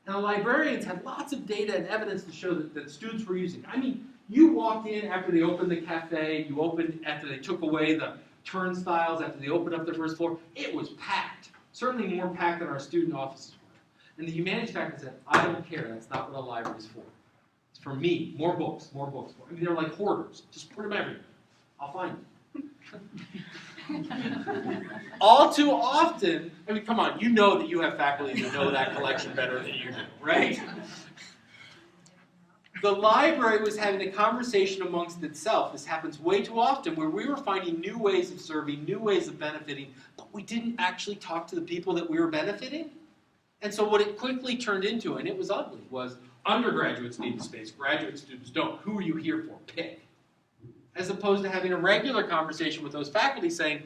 And the librarians had lots of data and evidence to show that students were using. I mean, you walked in after they opened the cafe, you opened after they took away the turnstiles, after they opened up the first floor. It was packed, certainly more packed than our student offices were. And the humanities faculty said, I don't care, that's not what a library is for. For me, more books, more books. I mean, they're like hoarders. Just put them everywhere. I'll find them. All too often, I mean, come on, you know that you have faculty that know that collection better than you do, right? The library was having a conversation amongst itself. This happens way too often, where we were finding new ways of serving, new ways of benefiting, but we didn't actually talk to the people that we were benefiting. And so what it quickly turned into, and it was ugly, was undergraduates need the space, graduate students don't. Who are you here for? Pick. As opposed to having a regular conversation with those faculty saying,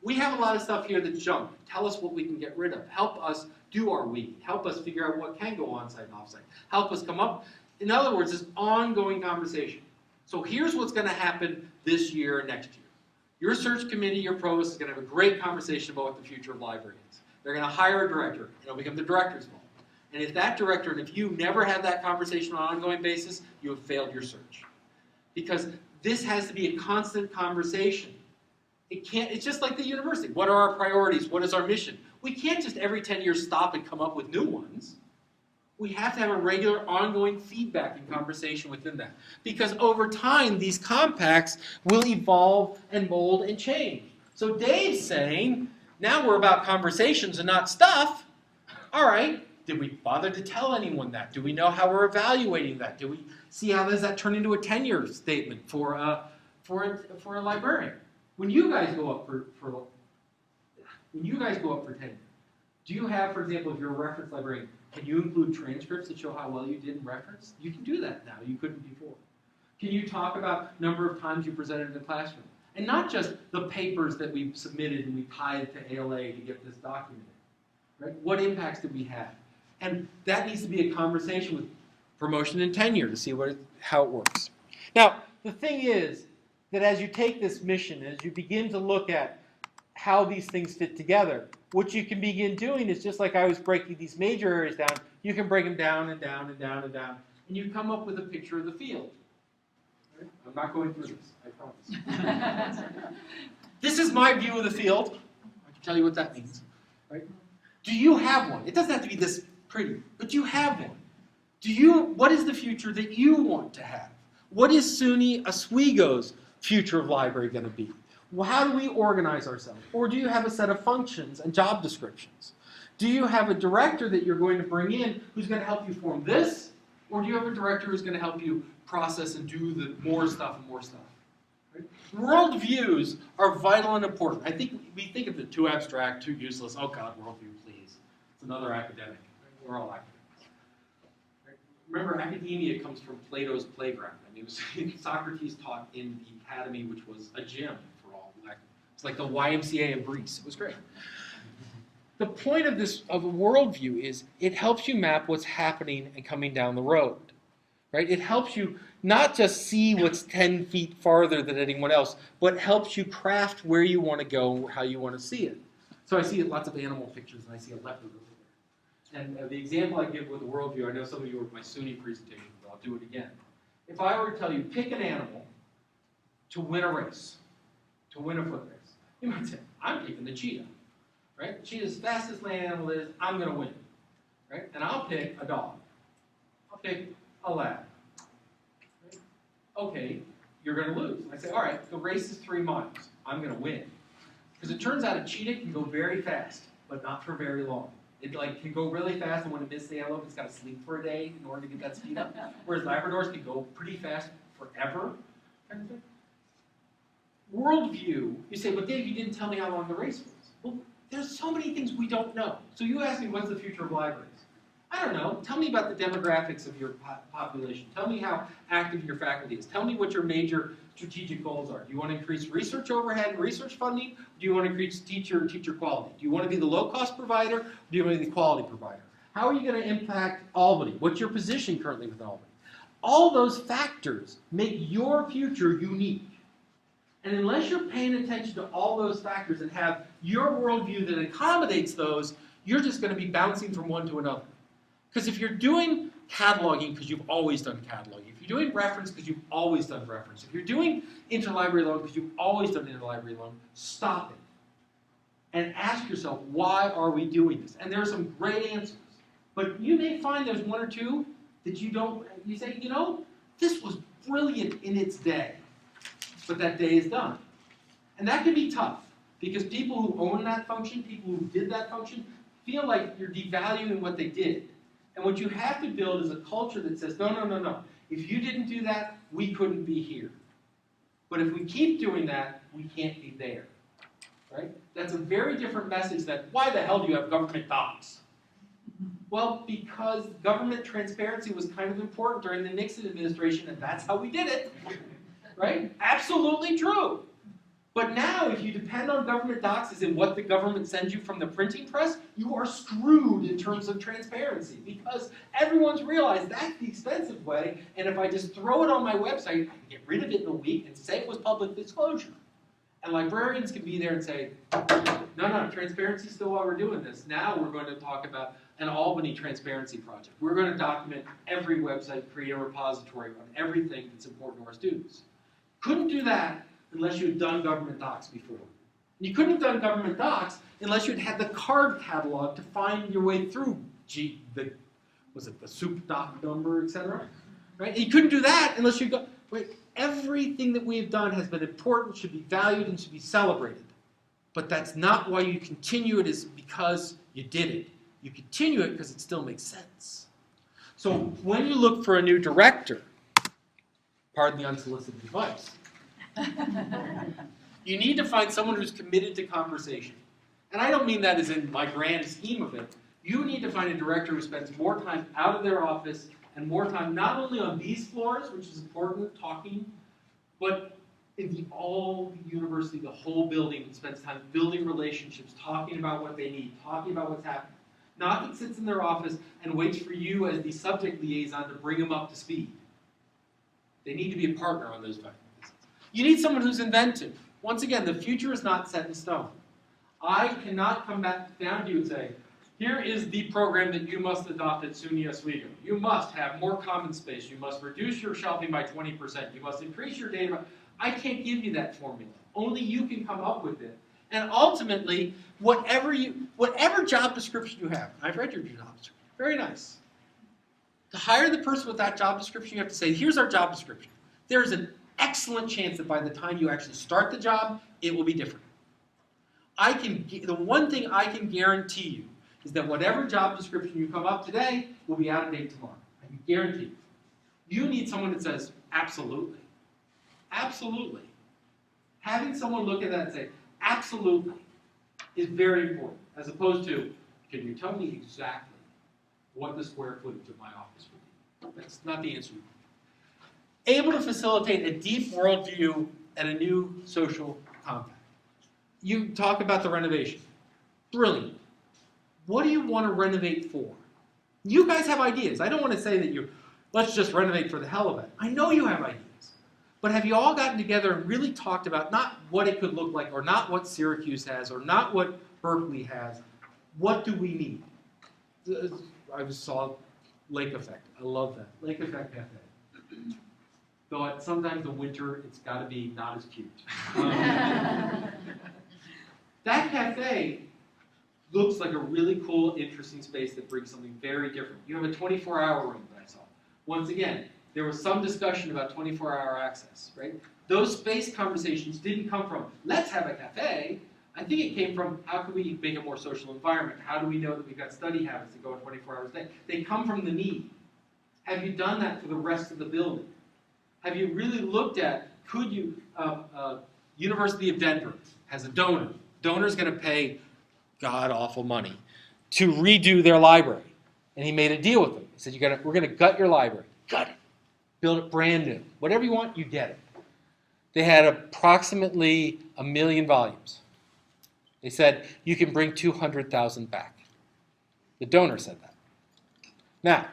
we have a lot of stuff here that's junk. Tell us what we can get rid of. Help us do our weed. Help us figure out what can go on-site and off-site. Help us come up. In other words, this ongoing conversation. So here's what's going to happen this year and next year. Your search committee, your provost is going to have a great conversation about what the future of library is. They're going to hire a director, and it'll become the director's role. And if that director, and if you never have that conversation on an ongoing basis, you have failed your search. Because this has to be a constant conversation. It's just like the university. What are our priorities? What is our mission? We can't just every 10 years stop and come up with new ones. We have to have a regular ongoing feedback and conversation within that. Because over time, these compacts will evolve and mold and change. So Dave's saying, now we're about conversations and not stuff. All right. Did we bother to tell anyone that? Do we know how we're evaluating that? Do we see how does that turn into a tenure statement for a librarian? When you guys go up for tenure, do you have, for example, if you're a reference librarian, can you include transcripts that show how well you did in reference? You can do that now. You couldn't before. Can you talk about number of times you presented in the classroom? And not just the papers that we submitted and we tied to ALA to get this documented. Right? What impacts did we have? And that needs to be a conversation with promotion and tenure to see how it works. Now, the thing is that as you take this mission, as you begin to look at how these things fit together, what you can begin doing is just like I was breaking these major areas down, you can break them down and down and down and down, and you come up with a picture of the field. Right? I'm not going through this, I promise. This is my view of the field. I can tell you what that means. Right? Do you have one? It doesn't have to be this pretty, but you have one. What is the future that you want to have? What is SUNY Oswego's future of library going to be? Well, how do we organize ourselves? Or do you have a set of functions and job descriptions? Do you have a director that you're going to bring in who's going to help you form this? Or do you have a director who's going to help you process and do the more stuff and more stuff? Right? World views are vital and important. I think we think of it too abstract, too useless. Oh God, worldview, please. It's another academic. We're all academics. Right? Remember, academia comes from Plato's playground. I mean, it was Socrates taught in the academy, which was a gym. It's like the YMCA of Greece. It was great. The point of a worldview is it helps you map what's happening and coming down the road. Right? It helps you not just see what's 10 feet farther than anyone else, but helps you craft where you want to go, how you want to see it. So I see lots of animal pictures, and I see a leopard over there. And the example I give with the worldview, I know some of you were at my SUNY presentation, but I'll do it again. If I were to tell you, pick an animal to win a race, to win a foot race, you might say, I'm picking the cheetah, right? Cheetah's the fastest land animal is, I'm going to win, right? And I'll pick a dog. I'll pick a lab. Right? Okay, you're going to lose. I say, all right, the race is 3 miles. I'm going to win. Because it turns out a cheetah can go very fast, but not for very long. It can go really fast, and when it misses the antelope, it's got to sleep for a day in order to get that speed up. Whereas Labradors can go pretty fast forever. Worldview, you say, but Dave, you didn't tell me how long the race was. Well, there's so many things we don't know. So you ask me, what's the future of libraries? I don't know. Tell me about the demographics of your population. Tell me how active your faculty is. Tell me what your major strategic goals are. Do you want to increase research overhead and research funding? Do you want to increase teacher quality? Do you want to be the low-cost provider? Or do you want to be the quality provider? How are you going to impact Albany? What's your position currently with Albany? All those factors make your future unique. And unless you're paying attention to all those factors and have your worldview that accommodates those, you're just going to be bouncing from one to another. Because if you're doing cataloging because you've always done cataloging, if you're doing reference because you've always done reference, if you're doing interlibrary loan because you've always done interlibrary loan, stop it. And ask yourself, why are we doing this? And there are some great answers. But you may find there's one or two that you say, this was brilliant in its day. But that day is done. And that can be tough, because people who own that function, people who did that function, feel like you're devaluing what they did. And what you have to build is a culture that says, no. If you didn't do that, we couldn't be here. But if we keep doing that, we can't be there. Right? That's a very different message than, why the hell do you have government docs? Well, because government transparency was kind of important during the Nixon administration, and that's how we did it. Right? Absolutely true. But now, if you depend on government docs as in what the government sends you from the printing press, you are screwed in terms of transparency, because everyone's realized that's the expensive way, and if I just throw it on my website, I can get rid of it in a week and say it was public disclosure. And librarians can be there and say, no, transparency is still while we're doing this. Now we're going to talk about an Albany transparency project. We're going to document every website, create a repository on everything that's important to our students. Couldn't do that unless you had done government docs before. And you couldn't have done government docs unless you'd had the card catalog to find your way through the soup doc number, etc. Right? And you couldn't do that unless you go, everything that we have done has been important, should be valued, and should be celebrated. But that's not why you continue it, is because you did it. You continue it because it still makes sense. So when you look for a new director, pardon the unsolicited advice, you need to find someone who's committed to conversation. And I don't mean that as in my grand scheme of it. You need to find a director who spends more time out of their office and more time not only on these floors, which is important, talking, but in the university, the whole building, and spends time building relationships, talking about what they need, talking about what's happening. Not that sits in their office and waits for you as the subject liaison to bring them up to speed. They need to be a partner on those visits. You need someone who's inventive. Once again, the future is not set in stone. I cannot come back down to you and say, here is the program that you must adopt at SUNY Oswego. You must have more common space. You must reduce your shelving by 20%. You must increase your data. I can't give you that formula. Only you can come up with it. And ultimately, whatever job description you have, I've read your job description, very nice. To hire the person with that job description, you have to say, here's our job description. There's an excellent chance that by the time you actually start the job, it will be different. The one thing I can guarantee you is that whatever job description you come up today will be out of date tomorrow. I can guarantee you. You need someone that says, absolutely. Absolutely. Having someone look at that and say, absolutely, is very important, as opposed to, can you tell me exactly what the square footage of my office would be? That's not the answer. Able to facilitate a deep worldview and a new social compact. You talk about the renovation. Brilliant. What do you want to renovate for? You guys have ideas. I don't want to say that let's just renovate for the hell of it. I know you have ideas. But have you all gotten together and really talked about not what it could look like, or not what Syracuse has, or not what Berkeley has? What do we need? I saw Lake Effect. I love that. Lake Effect Cafe. Though sometimes in winter, it's got to be not as cute. That cafe looks like a really cool, interesting space that brings something very different. You have a 24-hour room that I saw. Once again, there was some discussion about 24-hour access, right? Those space conversations didn't come from, let's have a cafe. I think it came from, how can we make a more social environment? How do we know that we've got study habits that go 24 hours a day? They come from the need. Have you done that for the rest of the building? Have you really looked at, could you, University of Denver has a donor. Donor's going to pay god-awful money to redo their library. And he made a deal with them. He said, we're going to gut your library. Gut it. Build it brand new. Whatever you want, you get it. They had approximately 1 million volumes. They said, you can bring 200,000 back. The donor said that. Now,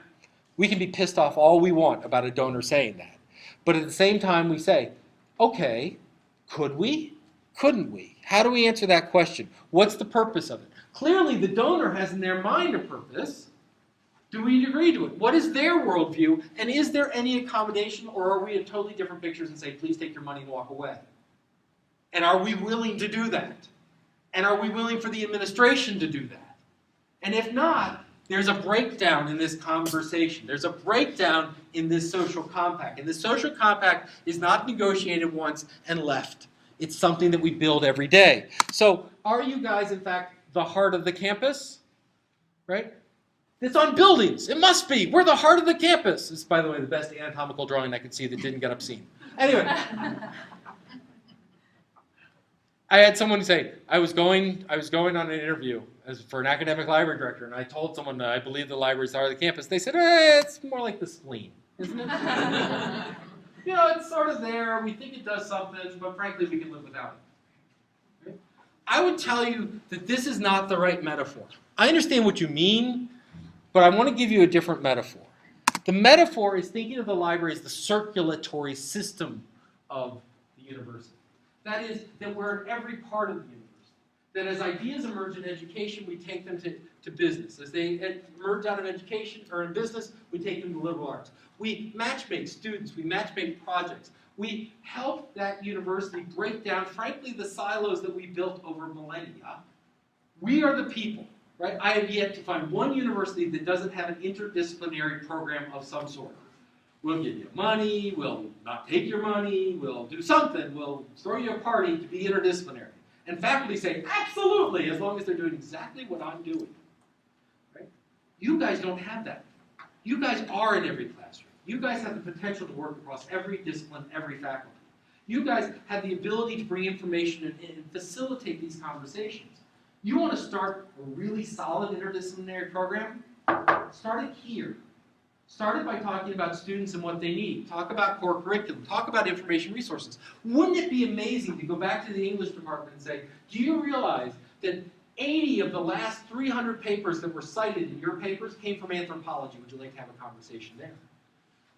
we can be pissed off all we want about a donor saying that. But at the same time, we say, okay, could we? Couldn't we? How do we answer that question? What's the purpose of it? Clearly, the donor has in their mind a purpose. Do we agree to it? What is their worldview? And is there any accommodation, or are we in totally different pictures and say, please take your money and walk away? And are we willing to do that? And are we willing for the administration to do that? And if not, there's a breakdown in this conversation. There's a breakdown in this social compact. And this social compact is not negotiated once and left. It's something that we build every day. So are you guys, in fact, the heart of the campus? Right? It's on buildings. It must be. We're the heart of the campus. This is, by the way, the best anatomical drawing I could see that didn't get obscene. Anyway. I had someone say, I was going on an interview for an academic library director, and I told someone that I believe the library is the heart of the campus. They said, it's more like the spleen, isn't it? It's sort of there. We think it does something, but frankly, we can live without it. Right? I would tell you that this is not the right metaphor. I understand what you mean, but I want to give you a different metaphor. The metaphor is thinking of the library as the circulatory system of the university. That is, that we're in every part of the university. That as ideas emerge in education, we take them to business. As they emerge out of education or in business, we take them to liberal arts. We matchmake students. We matchmake projects. We help that university break down, frankly, the silos that we built over millennia. We are the people, right? I have yet to find one university that doesn't have an interdisciplinary program of some sort. We'll give you money, we'll not take your money, we'll do something, we'll throw you a party to be interdisciplinary. And faculty say, absolutely, as long as they're doing exactly what I'm doing. Right? You guys don't have that. You guys are in every classroom. You guys have the potential to work across every discipline, every faculty. You guys have the ability to bring information and facilitate these conversations. You want to start a really solid interdisciplinary program? Start it here. Start it by talking about students and what they need. Talk about core curriculum. Talk about information resources. Wouldn't it be amazing to go back to the English department and say, do you realize that 80 of the last 300 papers that were cited in your papers came from anthropology? Would you like to have a conversation there?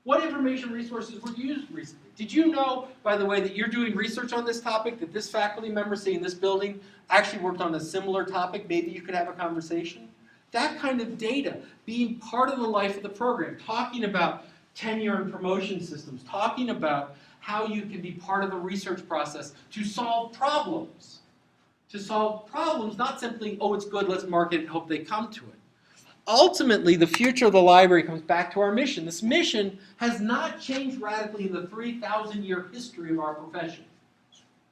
What information resources were used recently? Did you know, by the way, that you're doing research on this topic, that this faculty member sitting in this building actually worked on a similar topic? Maybe you could have a conversation. That kind of data, being part of the life of the program, talking about tenure and promotion systems, talking about how you can be part of the research process to solve problems. To solve problems, not simply, oh, it's good, let's market it and hope they come to it. Ultimately, the future of the library comes back to our mission. This mission has not changed radically in the 3,000-year history of our profession.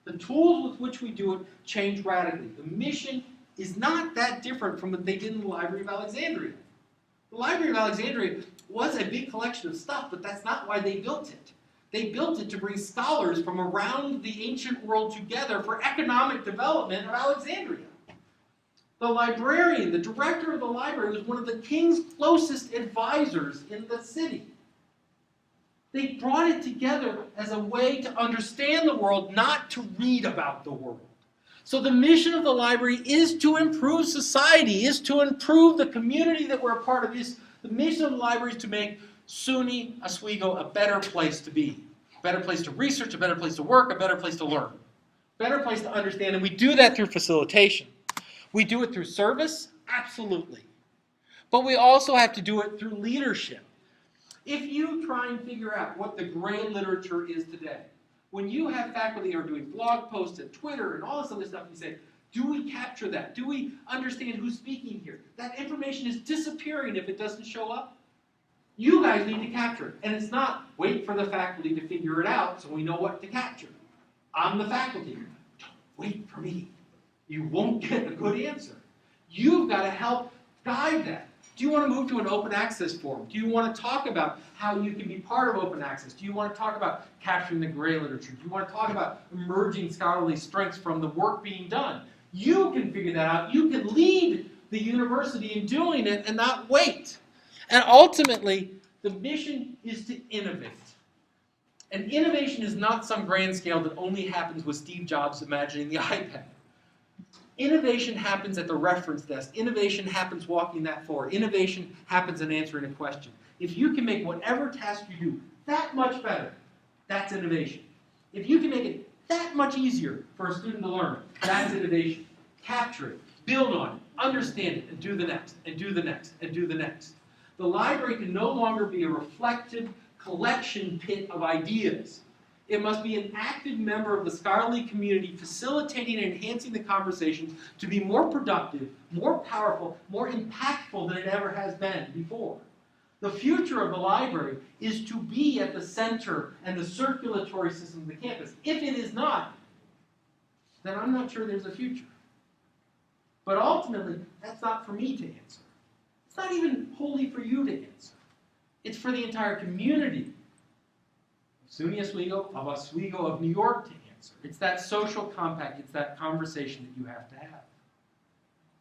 The tools with which we do it change radically. The mission is not that different from what they did in the Library of Alexandria. The Library of Alexandria was a big collection of stuff, but that's not why they built it. They built it to bring scholars from around the ancient world together for economic development of Alexandria. The librarian, the director of the library, was one of the king's closest advisors in the city. They brought it together as a way to understand the world, not to read about the world. So the mission of the library is to improve society, is to improve the community that we're a part of. The mission of the library is to make SUNY Oswego a better place to be, a better place to research, a better place to work, a better place to learn, a better place to understand. And we do that through facilitation. We do it through service, absolutely. But we also have to do it through leadership. If you try and figure out what the gray literature is today, when you have faculty who are doing blog posts and Twitter and all this other stuff, you say, do we capture that? Do we understand who's speaking here? That information is disappearing if it doesn't show up. You guys need to capture it. And it's not wait for the faculty to figure it out so we know what to capture. I'm the faculty. Don't wait for me. You won't get a good answer. You've got to help guide that. Do you want to move to an open access forum? Do you want to talk about how you can be part of open access? Do you want to talk about capturing the gray literature? Do you want to talk about emerging scholarly strengths from the work being done? You can figure that out. You can lead the university in doing it and not wait. And ultimately, the mission is to innovate. And innovation is not some grand scale that only happens with Steve Jobs imagining the iPad. Innovation happens at the reference desk. Innovation happens walking that floor. Innovation happens in answering a question. If you can make whatever task you do that much better, that's innovation. If you can make it that much easier for a student to learn, that's innovation. Capture it, build on it, understand it, and do the next, and do the next, and do the next. The library can no longer be a reflective collection pit of ideas. It must be an active member of the scholarly community, facilitating and enhancing the conversations to be more productive, more powerful, more impactful than it ever has been before. The future of the library is to be at the center and the circulatory system of the campus. If it is not, then I'm not sure there's a future. But ultimately, that's not for me to answer. It's not even wholly for you to answer. It's for the entire community. SUNY Oswego, of Oswego, of New York to answer. It's that social compact, it's that conversation that you have to have.